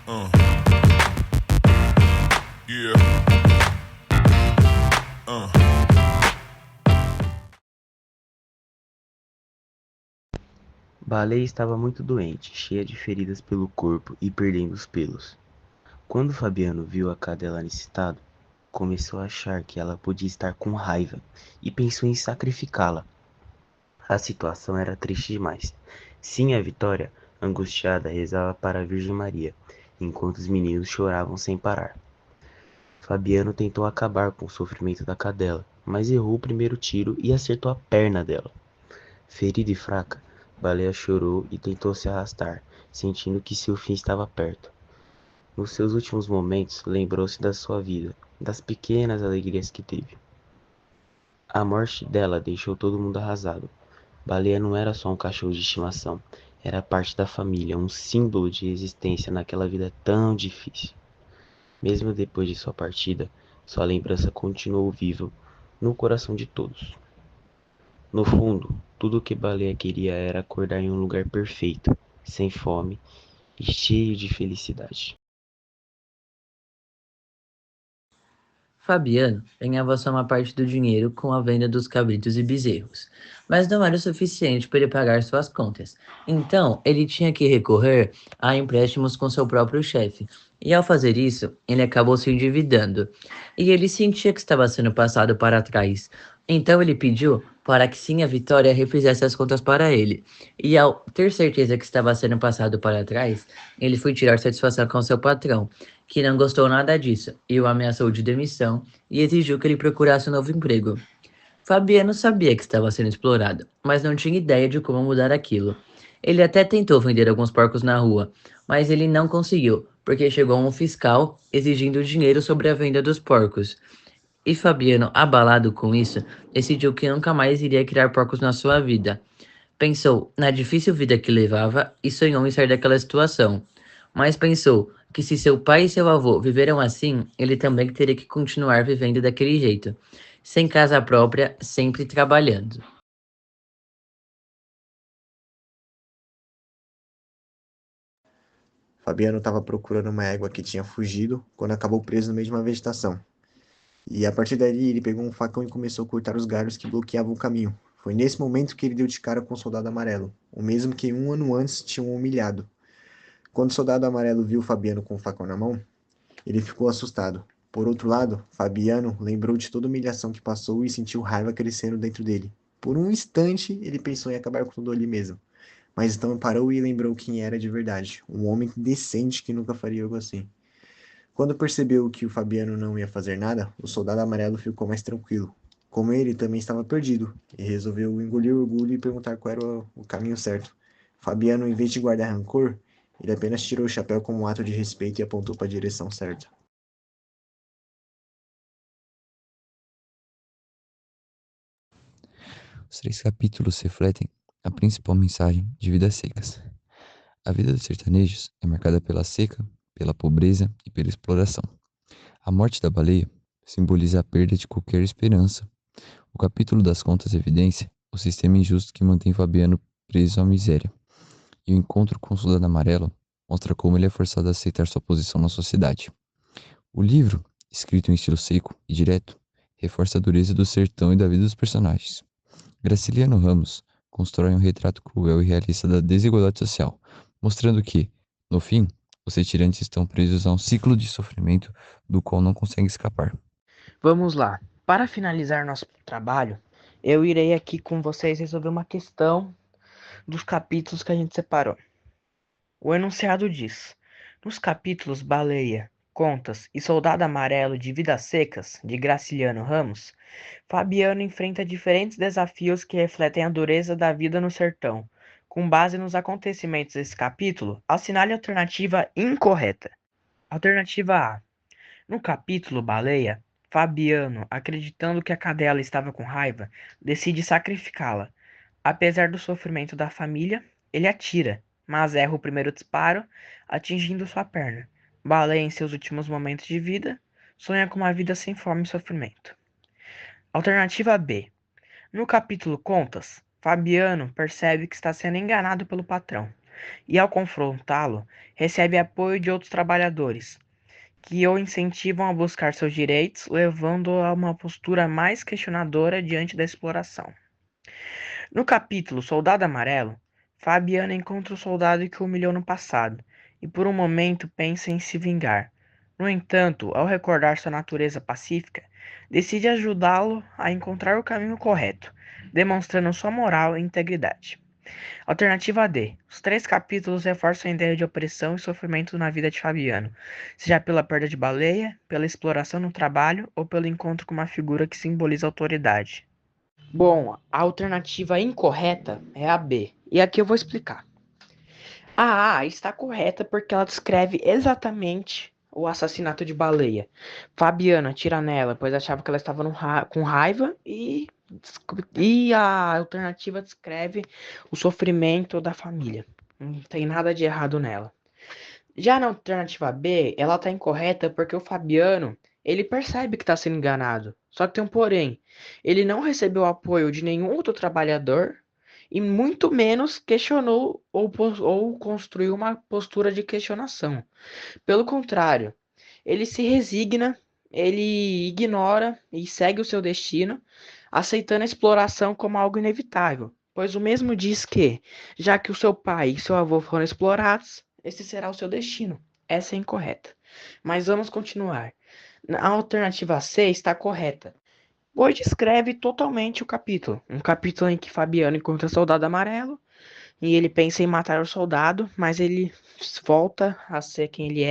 Uh. Yeah. Baleia estava muito doente, cheia de feridas pelo corpo e perdendo os pelos. Quando Fabiano viu a cadela nesse estado, começou a achar que ela podia estar com raiva e pensou em sacrificá-la. A situação era triste demais. Sim, a Vitória, angustiada, rezava para a Virgem Maria, enquanto os meninos choravam sem parar. Fabiano tentou acabar com o sofrimento da cadela, mas errou o primeiro tiro e acertou a perna dela. Ferida e fraca, Baleia chorou e tentou se arrastar, sentindo que seu fim estava perto. Nos seus últimos momentos, lembrou-se da sua vida, das pequenas alegrias que teve. A morte dela deixou todo mundo arrasado. Baleia não era só um cachorro de estimação, era parte da família, um símbolo de existência naquela vida tão difícil. Mesmo depois de sua partida, sua lembrança continuou viva no coração de todos. No fundo, tudo o que Baleia queria era acordar em um lugar perfeito, sem fome e cheio de felicidade. Fabiano ganhava só uma parte do dinheiro com a venda dos cabritos e bezerros, mas não era o suficiente para ele pagar suas contas. Então, ele tinha que recorrer a empréstimos com seu próprio chefe. E ao fazer isso, ele acabou se endividando. E ele sentia que estava sendo passado para trás. Então ele pediu para que sim a Vitória refizesse as contas para ele. E ao ter certeza que estava sendo passado para trás, ele foi tirar satisfação com seu patrão, que não gostou nada disso e o ameaçou de demissão e exigiu que ele procurasse um novo emprego. Fabiano sabia que estava sendo explorado, mas não tinha ideia de como mudar aquilo. Ele até tentou vender alguns porcos na rua, mas ele não conseguiu, porque chegou um fiscal exigindo dinheiro sobre a venda dos porcos. E Fabiano, abalado com isso, decidiu que nunca mais iria criar porcos na sua vida. Pensou na difícil vida que levava e sonhou em sair daquela situação. Mas pensou que se seu pai e seu avô viveram assim, ele também teria que continuar vivendo daquele jeito, sem casa própria, sempre trabalhando. Fabiano estava procurando uma égua que tinha fugido quando acabou preso no meio de uma vegetação. E a partir dali ele pegou um facão e começou a cortar os galhos que bloqueavam o caminho. Foi nesse momento que ele deu de cara com o soldado amarelo, o mesmo que um ano antes tinham humilhado. Quando o soldado amarelo viu Fabiano com o facão na mão, ele ficou assustado. Por outro lado, Fabiano lembrou de toda a humilhação que passou e sentiu raiva crescendo dentro dele. Por um instante, ele pensou em acabar com tudo ali mesmo. Mas então parou e lembrou quem era de verdade. Um homem decente que nunca faria algo assim. Quando percebeu que o Fabiano não ia fazer nada, o soldado amarelo ficou mais tranquilo. Como ele também estava perdido, e resolveu engolir o orgulho e perguntar qual era o caminho certo. Fabiano, em vez de guardar rancor, ele apenas tirou o chapéu como um ato de respeito e apontou para a direção certa. Os 3 capítulos refletem a principal mensagem de Vidas Secas. A vida dos sertanejos é marcada pela seca, pela pobreza e pela exploração. A morte da baleia simboliza a perda de qualquer esperança. O capítulo das contas evidencia o sistema injusto que mantém Fabiano preso à miséria. E o encontro com o soldado amarelo mostra como ele é forçado a aceitar sua posição na sociedade. O livro, escrito em estilo seco e direto, reforça a dureza do sertão e da vida dos personagens. Graciliano Ramos constrói um retrato cruel e realista da desigualdade social, mostrando que, no fim, os retirantes estão presos a um ciclo de sofrimento do qual não conseguem escapar. Vamos lá. Para finalizar nosso trabalho, eu irei aqui com vocês resolver uma questão dos capítulos que a gente separou. O enunciado diz: nos capítulos Baleia, Contas e Soldado Amarelo de Vidas Secas, de Graciliano Ramos, Fabiano enfrenta diferentes desafios que refletem a dureza da vida no sertão. Com base nos acontecimentos desse capítulo, assinale a alternativa incorreta. Alternativa A. No capítulo Baleia, Fabiano, acreditando que a cadela estava com raiva, decide sacrificá-la. Apesar do sofrimento da família, ele atira, mas erra o primeiro disparo, atingindo sua perna. Baleia, em seus últimos momentos de vida, sonha com uma vida sem fome e sofrimento. Alternativa B. No capítulo Contas, Fabiano percebe que está sendo enganado pelo patrão. e, ao confrontá-lo, recebe apoio de outros trabalhadores, que o incentivam a buscar seus direitos, levando-o a uma postura mais questionadora diante da exploração. No capítulo Soldado Amarelo, Fabiano encontra o soldado que o humilhou no passado e por um momento pensa em se vingar. No entanto, ao recordar sua natureza pacífica, decide ajudá-lo a encontrar o caminho correto, demonstrando sua moral e integridade. Alternativa D. Os 3 capítulos reforçam a ideia de opressão e sofrimento na vida de Fabiano, seja pela perda de baleia, pela exploração no trabalho ou pelo encontro com uma figura que simboliza autoridade. Bom, a alternativa incorreta é a B, e aqui eu vou explicar. A está correta porque ela descreve exatamente o assassinato de Baleia. Fabiano atira nela, pois achava que ela estava com raiva e a alternativa descreve o sofrimento da família. Não tem nada de errado nela. Já na alternativa B, ela está incorreta porque o Fabiano, ele percebe que está sendo enganado. Só que tem um porém. Ele não recebeu apoio de nenhum outro trabalhador e muito menos questionou ou construiu uma postura de questionação. Pelo contrário, ele se resigna, ele ignora e segue o seu destino, aceitando a exploração como algo inevitável, pois o mesmo diz que, já que o seu pai e seu avô foram explorados, esse será o seu destino. Essa é incorreta. Mas vamos continuar. A alternativa C está correta, pois descreve totalmente o capítulo. Um capítulo em que Fabiano encontra o soldado amarelo e ele pensa em matar o soldado, mas ele volta a ser quem ele é.